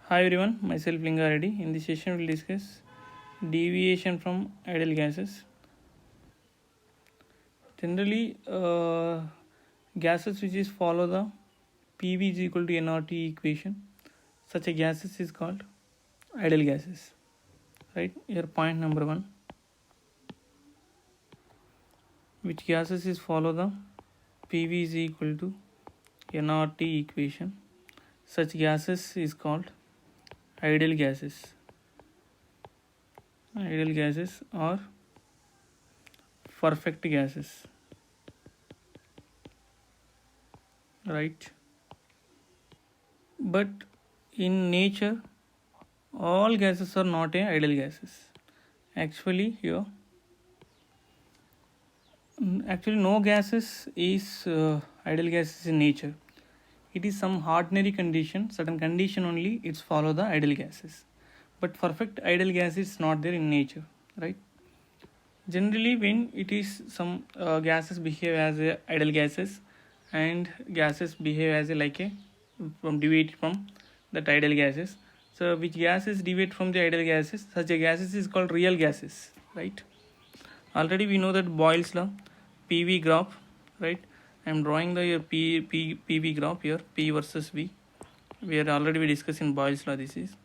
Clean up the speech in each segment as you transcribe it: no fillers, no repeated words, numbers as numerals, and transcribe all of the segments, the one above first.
Hi everyone, myself Linga Reddy. In this session, we'll discuss deviation from ideal gases. Generally, gases which is follow the PV is equal to nRT equation. Such a gases is called ideal gases. Right? Here, point number one. Which gases is follow the PV is equal to nRT equation. Such gases is called ideal gases. Ideal gases or perfect gases. Right? But in nature, all gases are not ideal gases. Actually, no gases is ideal gases in nature. It is some ordinary condition, certain condition only. It's follow the ideal gases, but perfect ideal gas is not there in nature, right? Generally, when it is some gases behave as ideal gases, and gases behave as from deviate from that ideal gases. So, which gases deviate from the ideal gases? Such a gases is called real gases, right? Already we know that Boyle's law, PV graph, right? I am drawing the PV graph here, P versus V. We are already discussing Boyle's law. This is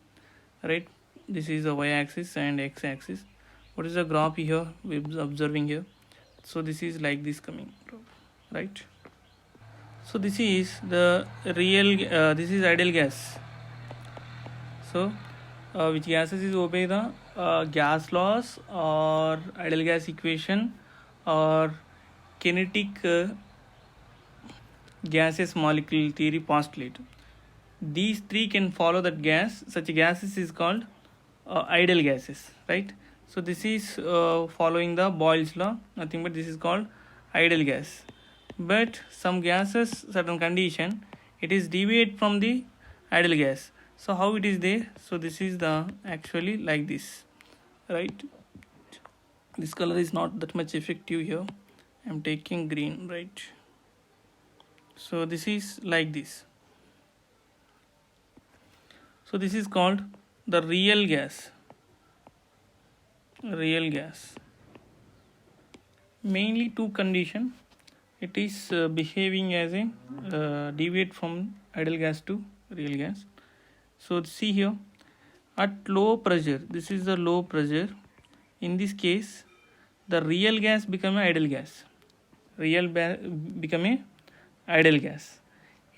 right. This is the y-axis and x-axis. What is the graph here? We are observing here. So this is like this coming, right? So this is the real. This is ideal gas. So which gases is obey the gas laws or ideal gas equation or kinetic gases molecule theory postulate. These three can follow that gas. Such gases is called ideal gases, right? So this is following the Boyle's law. Nothing but this is called ideal gas. But some gases, certain condition, it is deviate from the ideal gas. So how it is there? So this is the actually like this, right? This color is not that much effective here. I am taking green, right? So this is like this. So this is called the real gas. Real gas. Mainly two condition. It is behaving as a deviate from ideal gas to real gas. So see here, at low pressure, this is the low pressure. In this case, the real gas become an ideal gas. Become a ideal gas.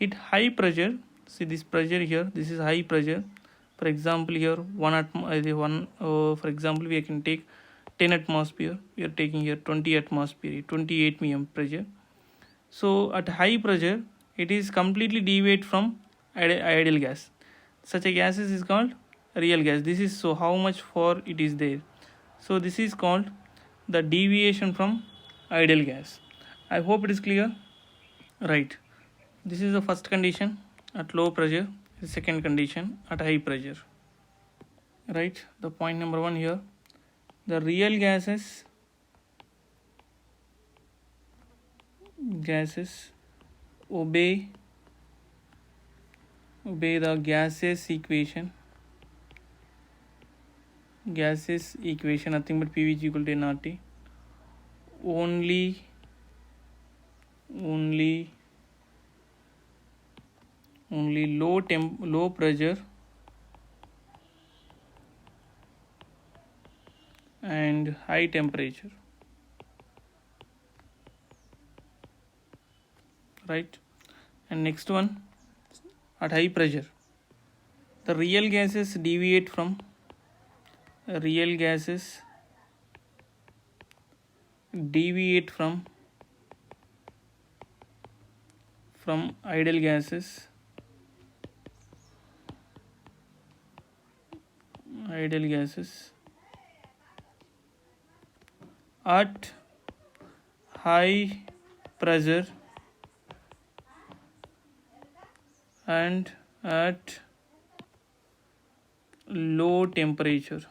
At high pressure, see this pressure here. This is high pressure. For example, here for example, we can take 10 atmosphere. We are taking here 20 atmosphere, 28 mm pressure. So at high pressure, it is completely deviate from ideal gas. Such a gases is called real gas. This is so how much for it is there. So this is called the deviation from ideal gas. I hope it is clear. Right. This is the first condition at low pressure. The second condition at high pressure. Right. The point number one here. The real gases obey the gases equation. Gases equation, nothing but PV is equal to nRT. Only low pressure and high temperature, right? And next one, at high pressure, the real gases deviate from ideal gases. At high pressure and at low temperature.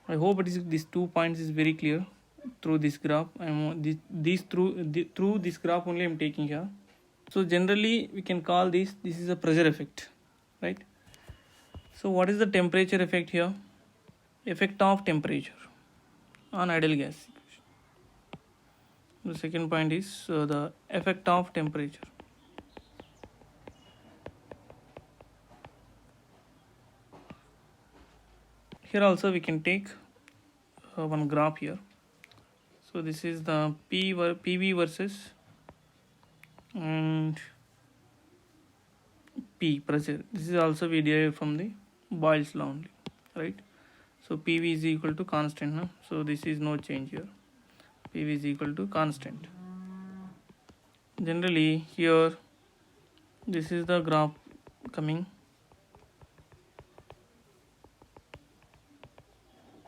I hope these 2 points is very clear through this graph. Through this graph only I am taking here. So generally we can call this is a pressure effect, right? So what is the temperature effect here? Effect of temperature on ideal gas. The second point is the effect of temperature. Here also we can take one graph here. So this is the PV versus and P pressure. This is also we derived from the Boyle's law only, right? So PV is equal to constant, no? So this is no change here. PV is equal to constant. Generally here this is the graph coming.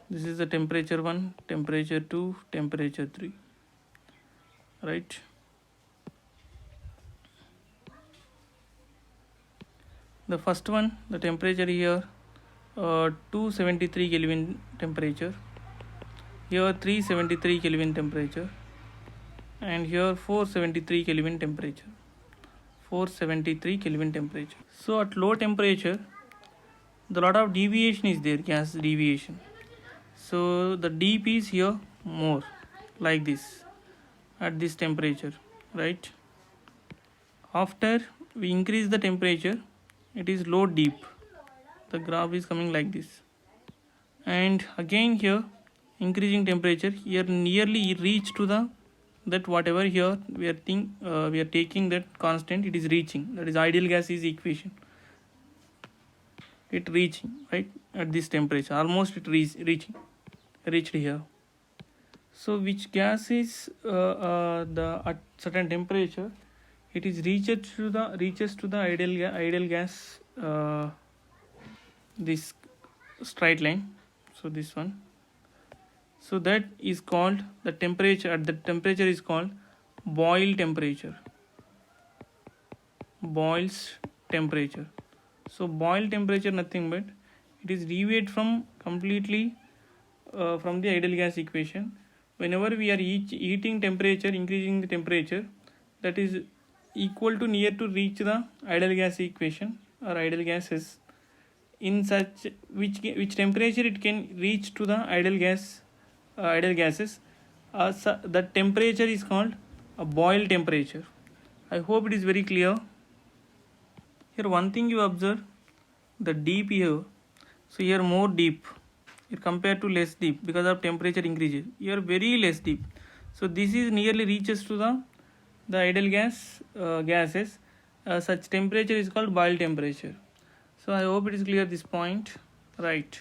This is the temperature 1, temperature 2, temperature 3, right? The first one, the temperature here 273 Kelvin temperature, here 373 Kelvin temperature, and here 473 Kelvin temperature. 473 Kelvin temperature. So at low temperature, the lot of deviation is there, gas deviation. So the dP is here more, like this, at this temperature, right? After we increase the temperature, it is low deep. The graph is coming like this. And again here, increasing temperature, here nearly reach to the that whatever here we are taking that constant, it is reaching. That is ideal gas is equation. It reaching, right, at this temperature, almost it reached here. So which gas is the at certain temperature, it is reaches to the ideal gas this straight line. So this one. So that is called the temperature. At the temperature is called Boyle temperature. Boyle's temperature. So Boyle temperature nothing but it is deviate from completely from the ideal gas equation. Whenever we are heating temperature, increasing the temperature, that is equal to near to reach the ideal gas equation or ideal gases. In such which temperature it can reach to the ideal gases, so the temperature is called a Boyle temperature. I hope it is very clear. Here one thing you observe, the deep here. So here more deep here compared to less deep because of temperature increases. Here very less deep. So this is nearly reaches to the ideal gases. Such temperature is called Boyle temperature. So I hope it is clear this point, right?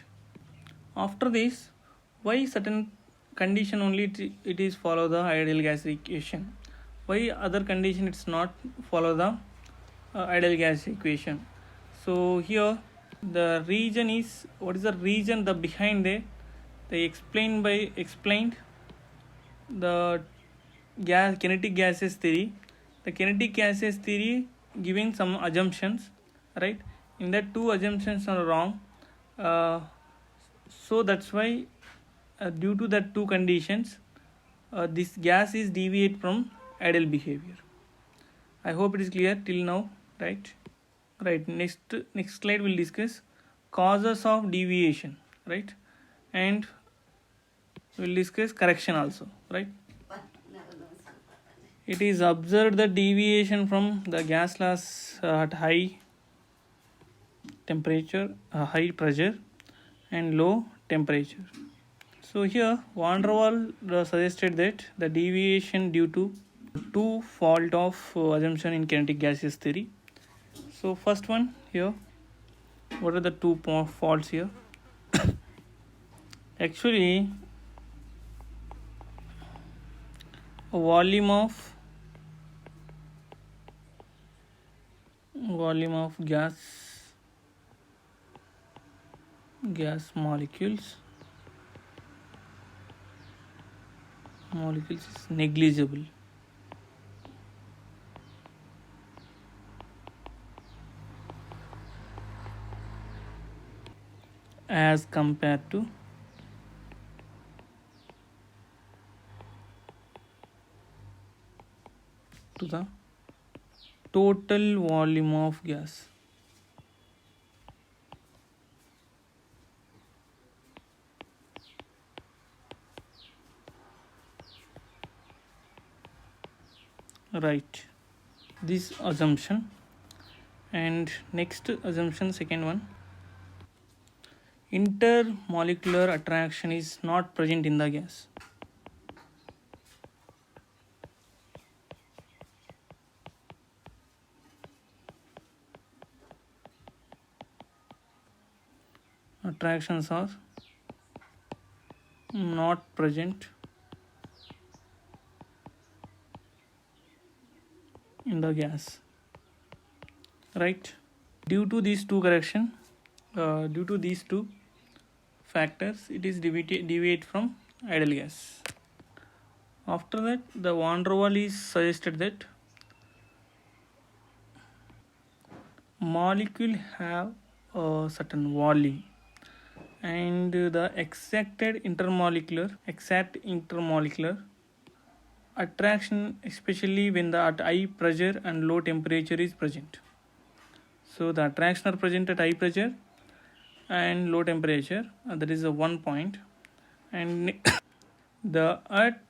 After this, why certain condition only it is follow the ideal gas equation? Why other condition it's not follow the ideal gas equation? So here the region is, what is the reason the behind they explained the kinetic gases theory. The kinetic gases theory giving some assumptions, right? In that two assumptions are wrong, so that's why due to that two conditions this gas is deviate from ideal behavior. I hope it is clear till now, right? Next slide we'll discuss causes of deviation, right? And we'll discuss correction also, right? It is observed that deviation from the gas laws at high temperature, high pressure and low temperature. So here Van der Waal suggested that the deviation due to two fault of assumption in kinetic gases theory. So first one here, what are the two faults here? Actually a volume of gas molecules is negligible as compared to the total volume of gas. Right, this assumption. And next assumption, second one, intermolecular attraction is not present in the gas. Attractions are not present in the gas, right? Due to these two factors, it is deviate from ideal gas. After that, the van der Waal is suggested that molecule have a certain volume, and the exact intermolecular attraction, especially when the at high pressure and low temperature is present. So the attraction are present at high pressure and low temperature. That is a one point. And the at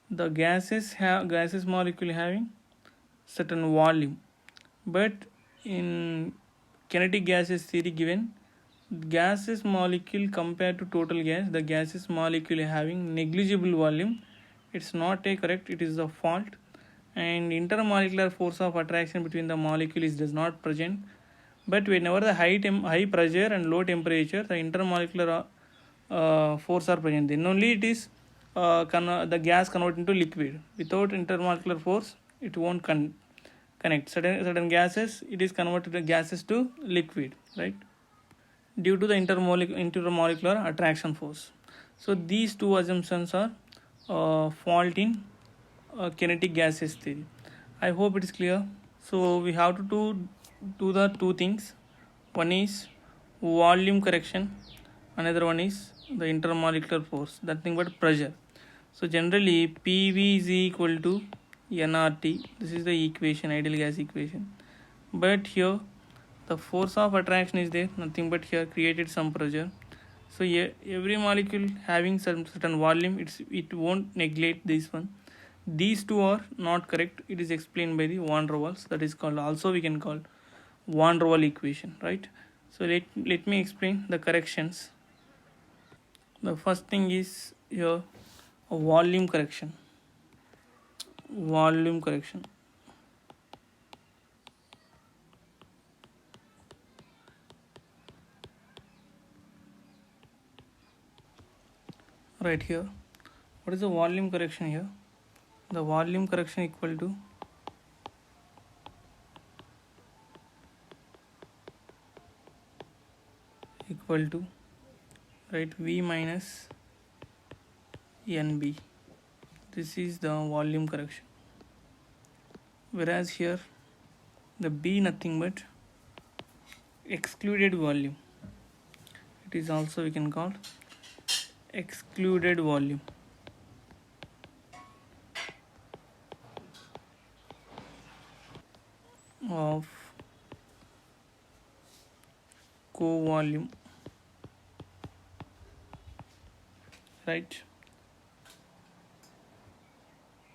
the gases molecule having certain volume, but in kinetic gases theory given, gases molecule compared to total gas, the gases molecule having negligible volume. It's not a correct, it is a fault. And intermolecular force of attraction between the molecules does not present, but whenever the high pressure and low temperature, the intermolecular force are present, then only it is the gas convert into liquid. Without intermolecular force, it won't connect. Certain gases, it is converted the gases to liquid, right? Due to the intermolecular attraction force. So these two assumptions are fault in kinetic gases theory. I hope it is clear. So we have to do the two things. One is volume correction, another one is the intermolecular force, nothing but pressure. So generally PV is equal to nRT. This is the equation, ideal gas equation. But here the force of attraction is there, nothing but here created some pressure. So every molecule having some certain volume, it won't neglect this one. These two are not correct. It is explained by the van der Waals. That is called, also we can call van der Waal equation, right? So let me explain the corrections. The first thing is here a volume correction. Right here, what is the volume correction here? The volume correction equal to right, V minus NB. This is the volume correction. Whereas here the B nothing but excluded volume. It is also we can call excluded volume of co-volume, right?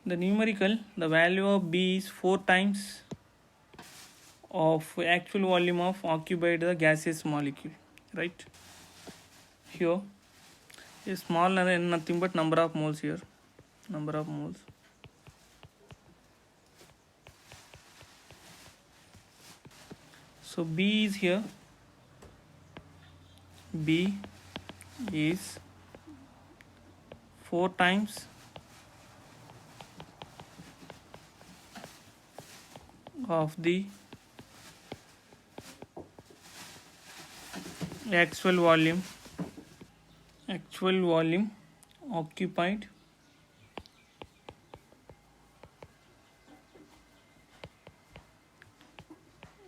The numerical, the value of B is 4 times of actual volume of occupied the gaseous molecule, right? Here is small nothing but number of moles here, number of moles. So B is here, B is 4 times of the actual volume occupied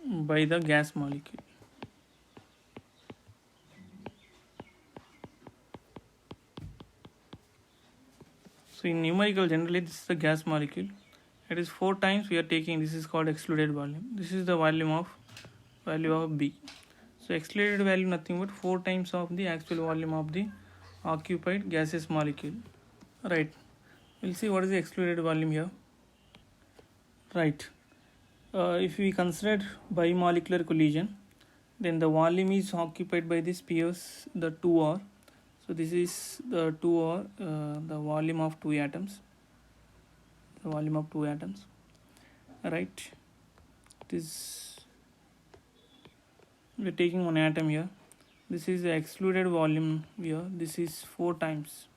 by the gas molecule. So in numerical, generally this is the gas molecule It is 4 times we are taking. This is called excluded volume. This is the value of B. So excluded value nothing but 4 times of the actual volume of the occupied gaseous molecule. Right. We'll see what is the excluded volume here. Right. If we consider bimolecular collision, then the volume is occupied by the spheres, the 2R. So this is the 2R, the volume of two atoms. The volume of two atoms. Right. This we're taking one atom here. This is the excluded volume here. This is 4 times.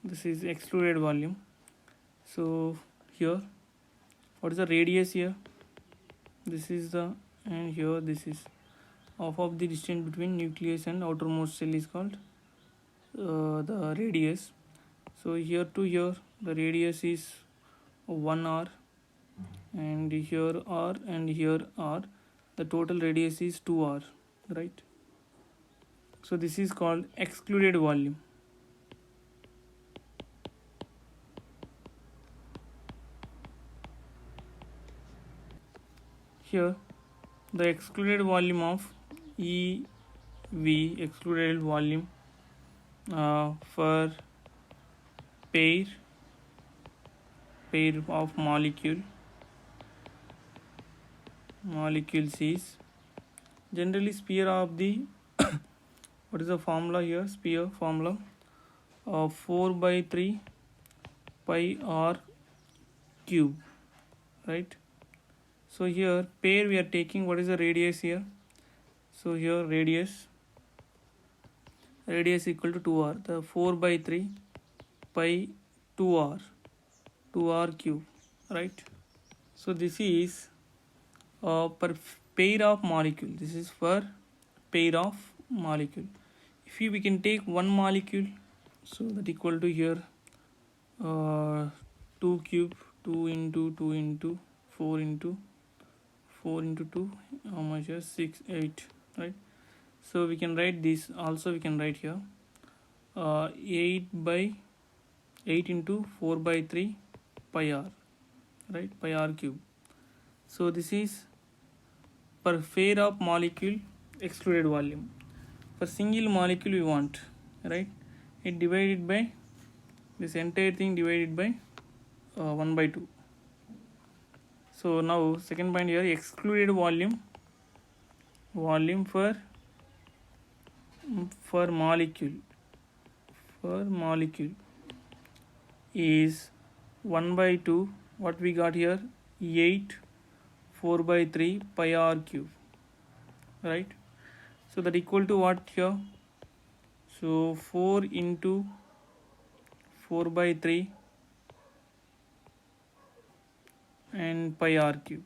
This is excluded volume. So here, what is the radius here? This is the, and here this is half of the distance between nucleus and outermost cell is called the radius. So here to here the radius is 1r, and here r and here r. The total radius is 2r, right? So this is called excluded volume. Here the excluded volume of EV, excluded volume for pair of molecules is generally sphere of the what is the formula here? Sphere formula of 4/3 pi r cube, right? So here pair we are taking, what is the radius here? So here radius equal to 2r, the 4/3 pi 2r cube, right? So this is per pair of molecule. This is for pair of molecule. If we can take one molecule, so that equal to here 2 cube, 2 into 2 into 4 into 4 into 2, how much is 6, 8, right? So we can write this also. We can write here 8 into 4/3 pi r, right? Pi r cube. So this is per pair of molecule excluded volume. For single molecule we want, right? It divided by this entire thing divided by 1/2. So now second point here, excluded volume for molecule is 1/2. What we got here? 8 4/3 pi r cube, right? So that equal to what here? So 4 into 4/3 and pi r cube.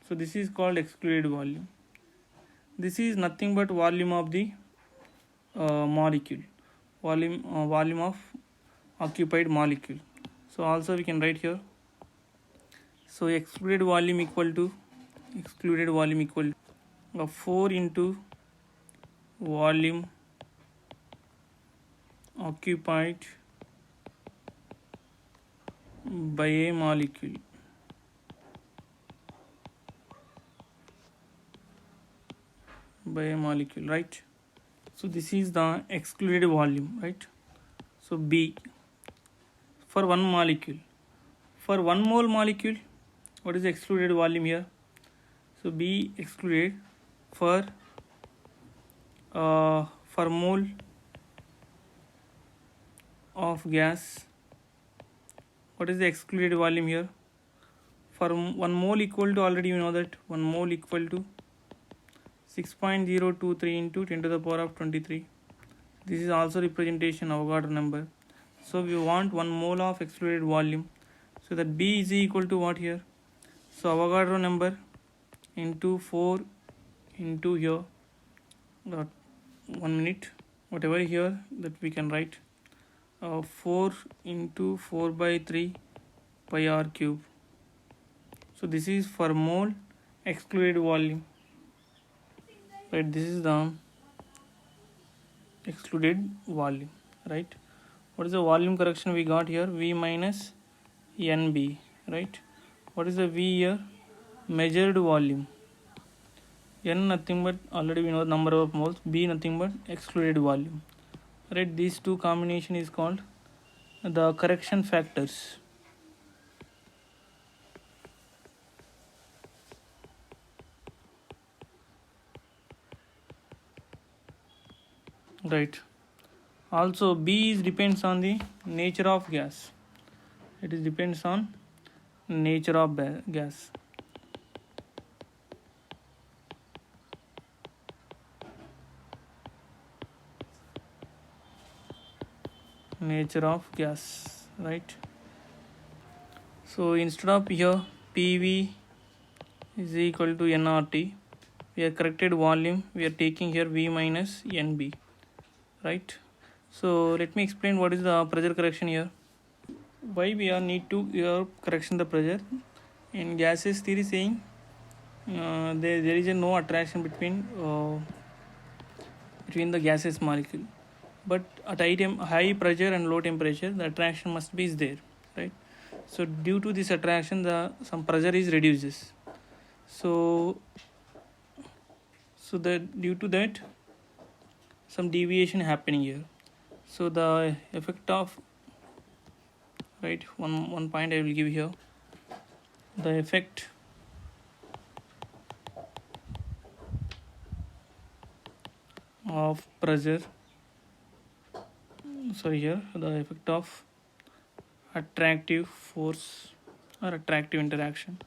So this is called excluded volume. This is nothing but volume of the molecule, volume of occupied molecule. So also we can write here. So excluded volume equal to 4 into volume occupied by a molecule. Right? So this is the excluded volume, right? So B for one molecule. For 1 mole molecule, what is the excluded volume here? So B excluded for mole of gas. What is the excluded volume here? For 1 mole equal to, already you know that 1 mole equal to 6.023 into 10 to the power of 23. This is also representation of Avogadro number. So we want 1 mole of excluded volume. So that B is equal to what here? So Avogadro number into 4 into here. 1 minute. Whatever here that we can write. 4 into 4/3 pi r cube. So this is for mole excluded volume. Right, this is the excluded volume, right? What is the volume correction we got here? V minus NB, right? What is the V here? Measured volume. N nothing but already we know number of moles. B nothing but excluded volume. Right? These two combination is called the correction factors. Right. Also B is depends on the nature of gas. It is depends on nature of gas. Nature of gas, right? So instead of here PV is equal to nRT, we are corrected volume, we are taking here V minus NB, right? So let me explain what is the pressure correction here. Why we are need to correction the pressure. In gases theory saying there is no attraction between the gaseous molecule, but at high pressure and low temperature the attraction must be is there, right? So due to this attraction some pressure is reduces. So that due to that some deviation happening here. So the effect of, right, one point I will give here, the effect of pressure, here the effect of attractive force or attractive interaction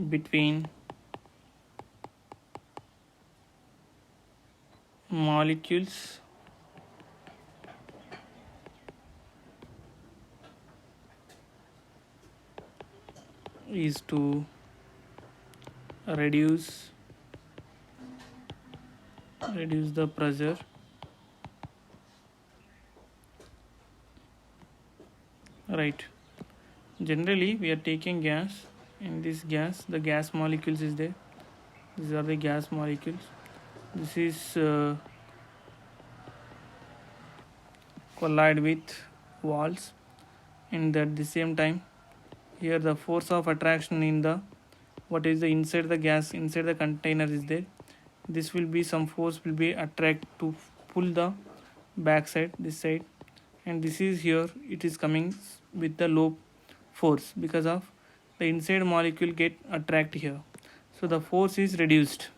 between molecules is to reduce the pressure right. Generally we are taking gas. In this gas the gas molecules is there. These are the gas molecules. This is collide with walls, and at the same time here the force of attraction in the what is the inside the gas, inside the container is there. This will be some force will be attract to pull the back side, this side, and this is here it is coming with the low force because of the inside molecule get attract here. So the force is reduced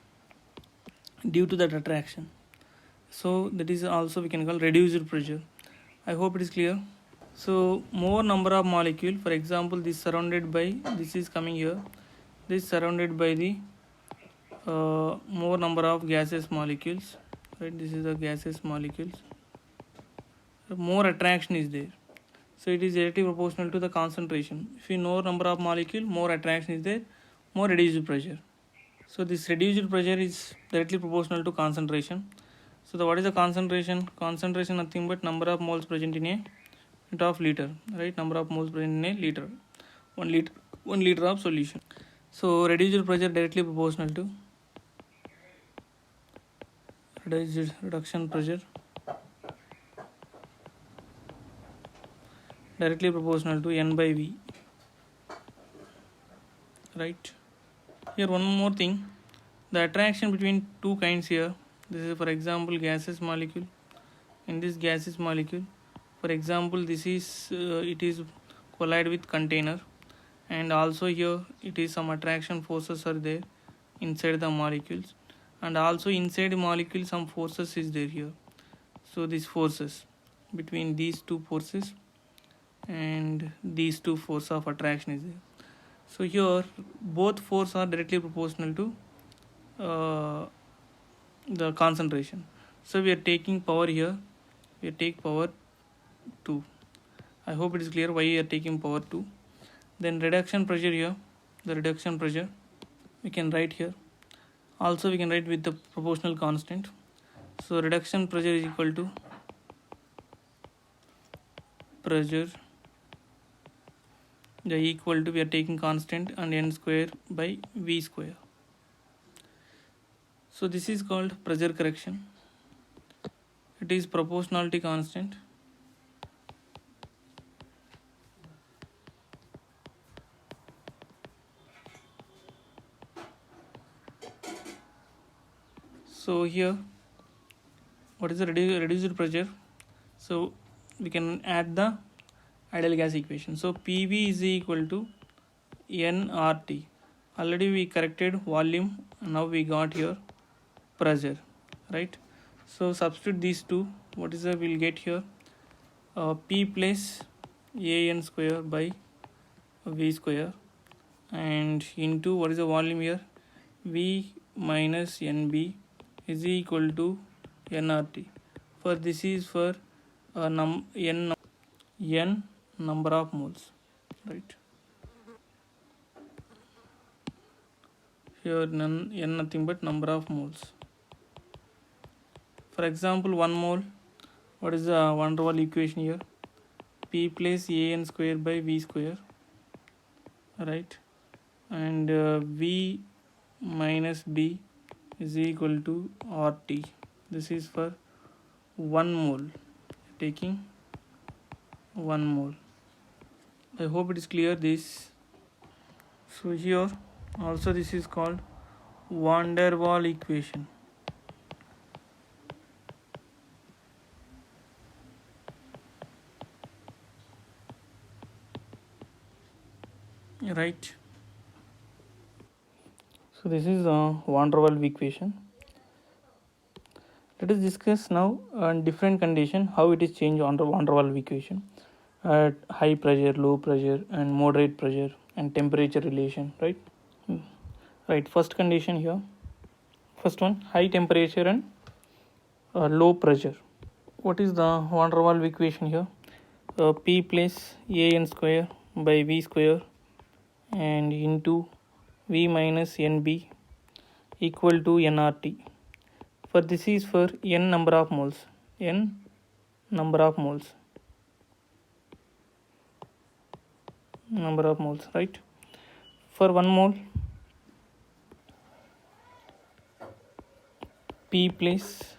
due to that attraction. So that is also we can call reduced pressure. I hope it is clear. So more number of molecule, for example this surrounded by, this is coming here, this surrounded by the more number of gaseous molecules, right? This is the gaseous molecules, more attraction is there. So it is directly proportional to the concentration. If you know number of molecule, more attraction is there, more reduced pressure. So this reduced pressure is directly proportional to concentration. So what is the concentration? Concentration nothing but number of moles present in a unit of liter, right? Number of moles present in a liter, 1 liter of solution. So reduced pressure directly proportional to reduction pressure directly proportional to N by V, right? Here one more thing, the attraction between two kinds here. This is for example gaseous molecule. In this gaseous molecule, for example this is it is collide with container, and also here it is some attraction forces are there inside the molecules, and also inside the molecule some forces is there here. So these forces between these two forces and these two force of attraction is there. So here both force are directly proportional to the concentration. So we are taking power here, we take power 2. I hope it is clear why we are taking power 2. Then reduction pressure here, the reduction pressure we can write here. Also we can write with the proportional constant. So reduction pressure is equal to pressure the equal to, we are taking constant, and n square by v square. So this is called pressure correction. It is proportionality constant. So here, what is the reduced pressure? So we can add the ideal gas equation. So PV is equal to nRT. Already we corrected volume. Now we got here pressure, right? So substitute these two. What is the we'll get here? P plus AN square by V square, and into what is the volume here? V minus NB is equal to nRT. For this is for n number of moles, right? Here n nothing but number of moles. For example, 1 mole, what is the van der Waals equation here? P plus AN square by V square, right? And V minus B is equal to RT. This is for 1 mole, taking 1 mole. I hope it is clear this. So here also this is called van der Waals equation. Right. So this is van der Waals equation. Let us discuss now on different condition how it is changed on the van der Waals equation at high pressure, low pressure, and moderate pressure and temperature relation. Right. Right. First condition here. First one, high temperature and low pressure. What is the van der Waals equation here? P plus AN square by V square and into V minus NB equal to nRT. For this is for n number of moles. N number of moles. Number of moles, right? For 1 mole, P plus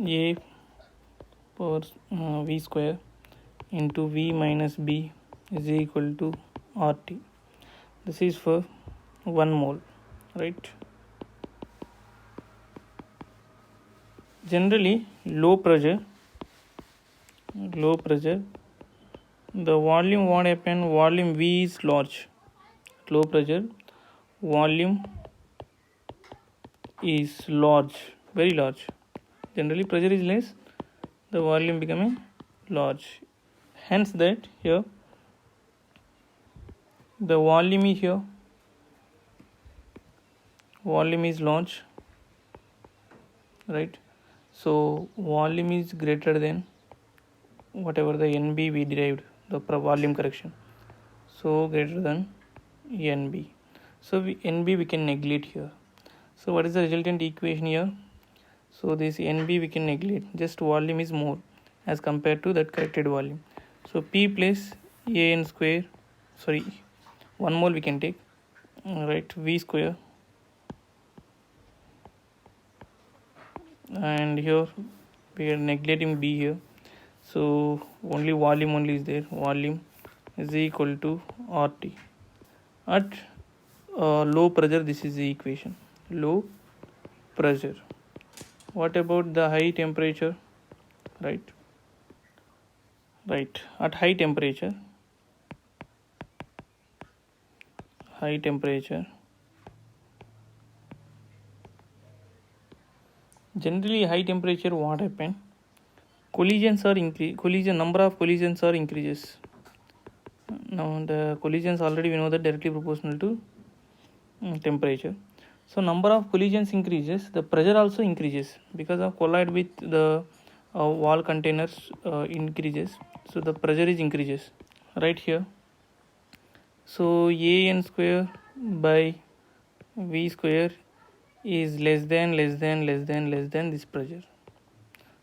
A power V square into V minus B is equal to RT. This is for 1 mole, right? Generally, low pressure, the volume what happen, volume V is large. Low pressure, volume is large, very large. Generally pressure is less, the volume becoming large. Hence that here the volume is here, volume is large, right? So volume is greater than whatever the NB we derived, the volume correction. So greater than NB. So NB we can neglect here. So what is the resultant equation here? So this NB we can neglect, just volume is more as compared to that corrected volume. So P plus AN square, 1 mole we can take, right? V square, and here we are neglecting B here. So only volume only is there. Volume is equal to RT. At low pressure, this is the equation. Low pressure. What about the high temperature? Right. At high temperature, generally high temperature what happen? Number of collisions are increases. Now the collisions already we know that directly proportional to temperature. So number of collisions increases, the pressure also increases because of collide with the wall containers increases. So the pressure is increases right here. So AN square by V square is less than this pressure.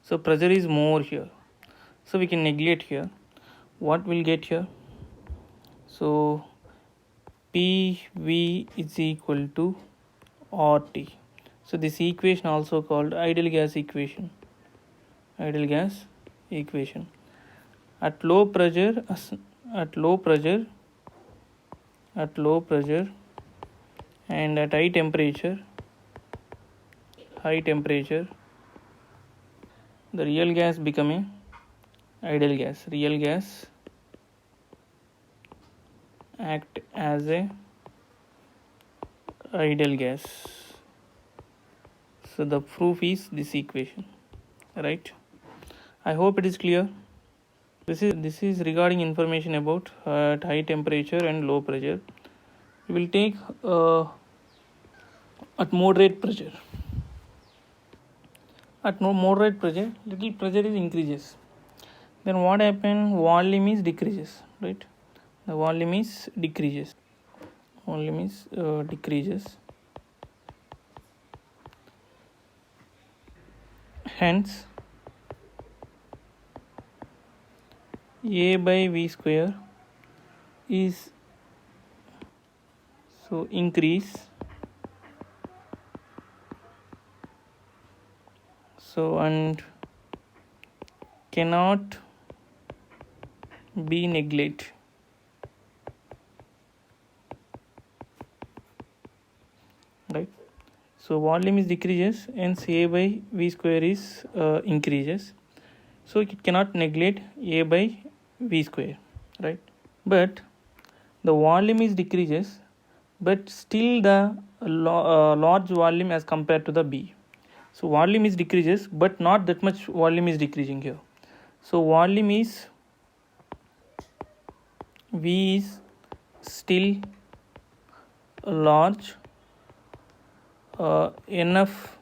So pressure is more here. So we can neglect here. What we'll get here? So PV is equal to RT. So this equation also called ideal gas equation. Ideal gas equation. At low pressure, at low pressure and at high temperature, the real gas becoming ideal gas. Real gas act as a ideal gas. So the proof is this equation, right? I hope it is clear. This is regarding information about at high temperature and low pressure. We will take at moderate pressure. At no moderate pressure, little pressure is increases. Then what happen? Volume is decreases, right? The volume is decreases. Volume is decreases. Hence, A by V square is so increase. So and cannot be neglected. Right. So volume is decreases, hence A by V square is increases. So it cannot neglect A by V square, right? But the volume is decreases, but still the large volume as compared to the B. So volume is decreases, but not that much volume is decreasing here. So volume is V is still large enough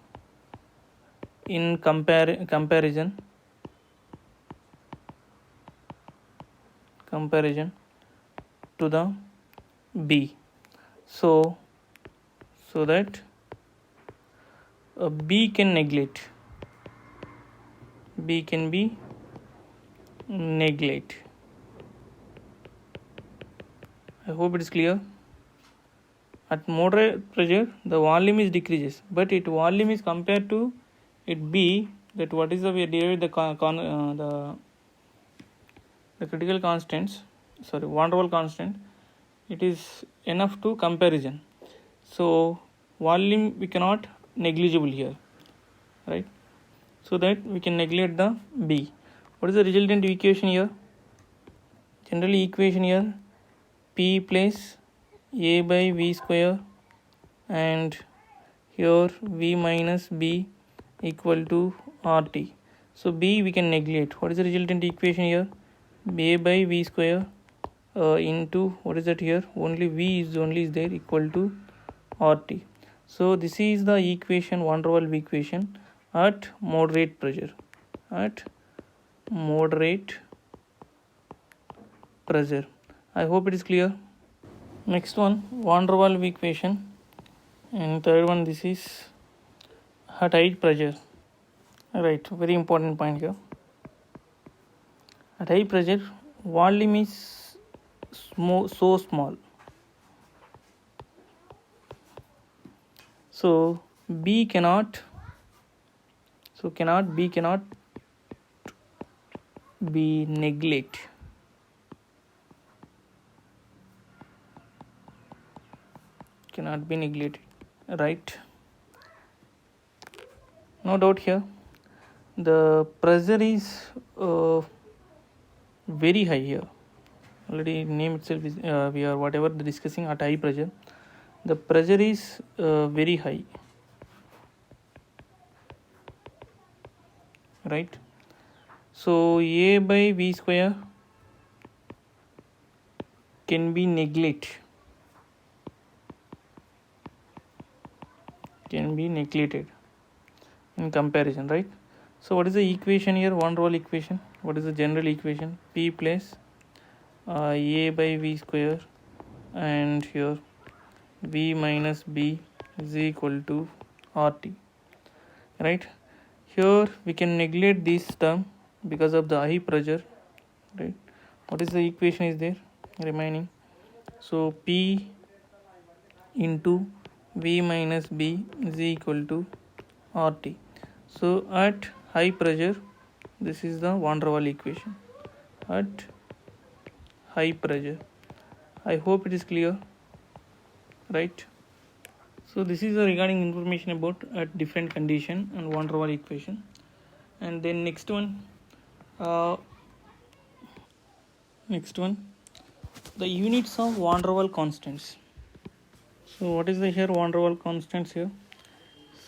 in comparison to the B. So that B can neglect. B can be neglect. I hope it is clear. At moderate pressure, the volume is decreases, but its volume is compared to it B. That what is the we derived the critical constants. Sorry, van der Waals constant. It is enough to comparison. So volume we cannot negligible here, right? So that we can neglect the B. What is the resultant equation here? Generally equation here, P plus A by V square and here V minus B equal to RT. So B we can neglect. What is the resultant equation here? A by V square into what is that here? Only V is there equal to RT. So this is the equation, van der Waals equation at moderate pressure. At moderate pressure. I hope it is clear. Next one, van der Waals equation, and third one, this is at high pressure. Right, very important point here. At high pressure, volume is so small. So B cannot be neglected. Cannot be neglected, right? No doubt here. The pressure is very high here. Already name itself is we are whatever discussing at high pressure. The pressure is very high, right? So A by V square can be neglected. In comparison, right? So what is the equation here? Van der Waals equation. What is the general equation? P plus A by V square and here V minus B is equal to RT, right? Here we can neglect this term because of the high pressure, right? What is the equation is there remaining? So P into V minus B is equal to RT. So at high pressure, this is the van der Waals equation at high pressure. I hope it is clear, right? So this is regarding information about at different condition and van der Waals equation. And then next one, the units of van der Waals constants. So what is the here van der Waals constants here?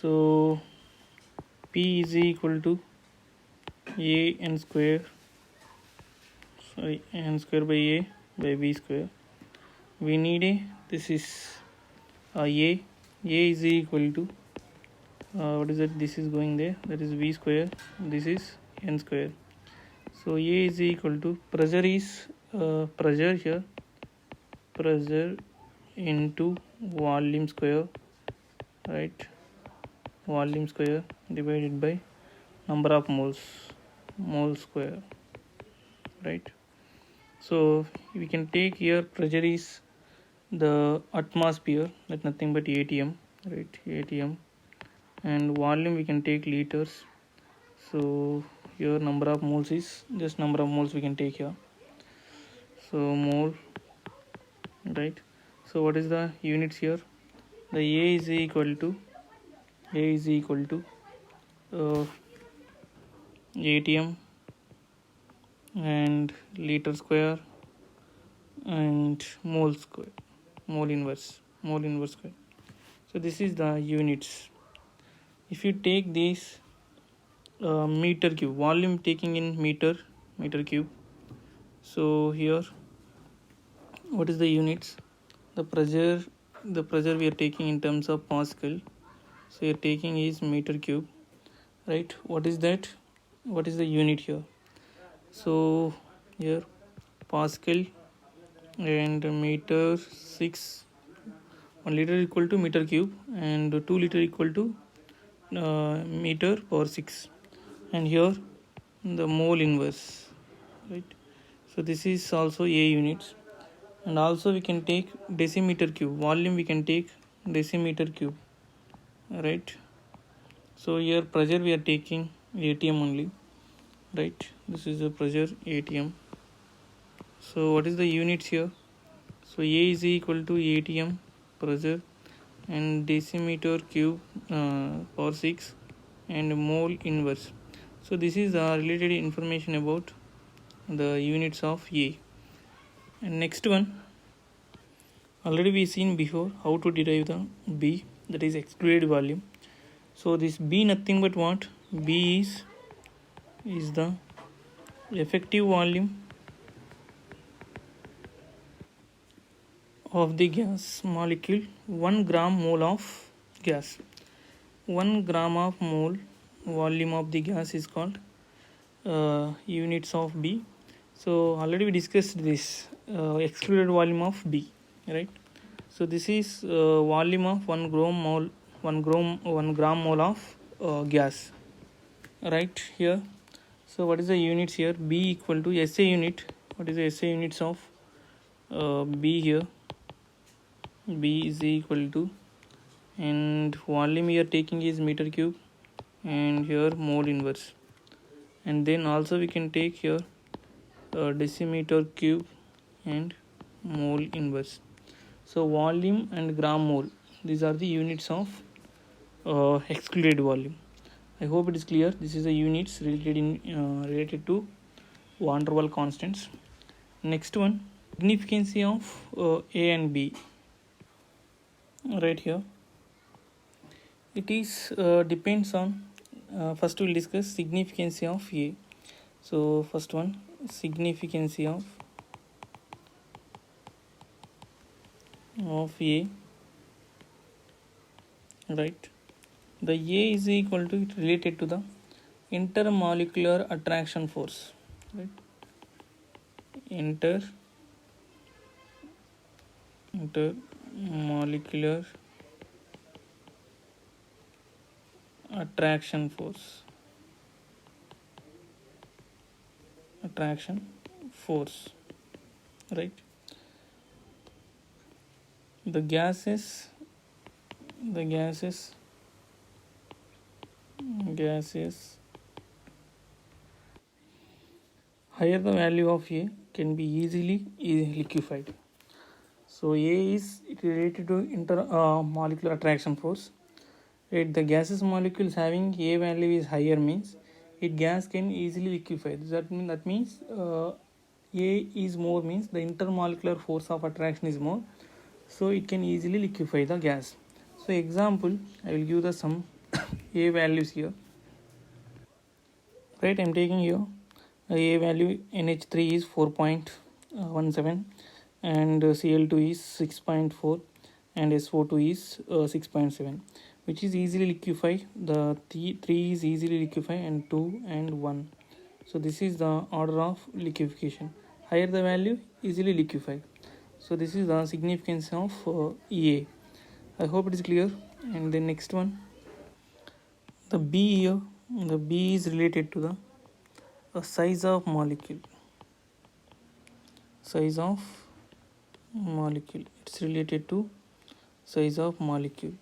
So P is equal to a n square, n square by a by b square. We need a, this is a is equal to what is it, this is going there, that is v square, this is n square. So a is equal to pressure is pressure here, pressure into volume square, right, volume square divided by number of moles, mole square, right. So we can take here pressure is the atmosphere, that nothing but atm, right, atm, and volume we can take liters. So here number of moles is just number of moles we can take here, so mole, right. So what is the units here? The a is equal to atm and liter square and mole square, mole inverse square. So this is the units. If you take this meter cube, volume taking in meter cube. So here what is the units? The pressure we are taking in terms of Pascal, so you are taking is meter cube, right. What is that? What is the unit here? So here Pascal and meter 6, 1 liter equal to meter cube and 2 liter equal to meter power 6, and here the mole inverse, right. So this is also a units. And also we can take decimeter cube, volume we can take decimeter cube, right. So here pressure we are taking atm only, right. This is the pressure atm. So what is the units here? So a is equal to atm pressure and decimeter cube power 6 and mole inverse. So this is related information about the units of a. And next one, already we seen before how to derive the b, that is excluded volume. So this b nothing but what? B is the effective volume of the gas molecule, 1 gram mole of gas. 1 gram of mole volume of the gas is called units of B. So already we discussed this excluded volume of B, right. So this is volume of 1 gram mole of gas, right here. So what is the units here? B equal to SI unit. What is the SI units of B here? B is equal to, and volume we are taking is meter cube and here mole inverse, and then also we can take here decimeter cube and mole inverse. So volume and gram mole, these are the units of excluded volume. I hope it is clear. This is the units related to van der Waals constants. Next one, significance of A and B, right here. It is depends on first we'll discuss significance of A. So first one, significance of A, right. The A is equal to, it related to the intermolecular attraction force, right. Intermolecular attraction force, right. The gases the gases higher the value of A can be easily liquefied. So A is related to intermolecular attraction force. Right, the gaseous molecules having A value is higher means it gas can easily liquefy. That means A is more means the intermolecular force of attraction is more, so it can easily liquefy the gas. So example, I will give the some A values here. Right, I am taking here A value NH3 is 4.17 and Cl2 is 6.4 and SO2 is 6.7, which is easily liquefy. The 3 is easily liquefy and 2 and 1. So this is the order of liquefaction. Higher the value, easily liquefy. So this is the significance of EA. I hope it is clear. And the next one, the B here, the B is related to the size of molecule. Size of molecule. It's related to size of molecule.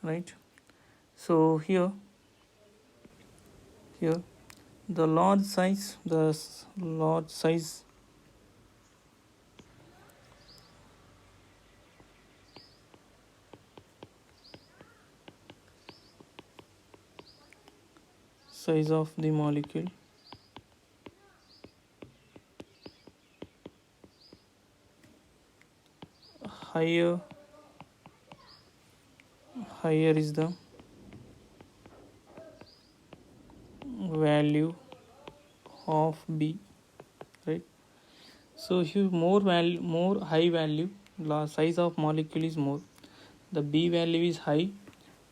Right. So here the large size of the molecule higher is the value of B, right? So if you more high value, size of molecule is more, the B value is high,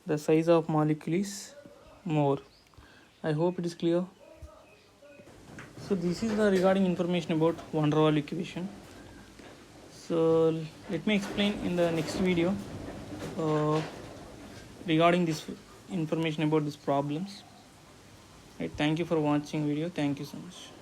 the size of molecule is more. I hope it is clear. So this is the regarding information about van der Waals equation. So let me explain in the next video regarding this information about these problems. Right, thank you for watching video. Thank you so much.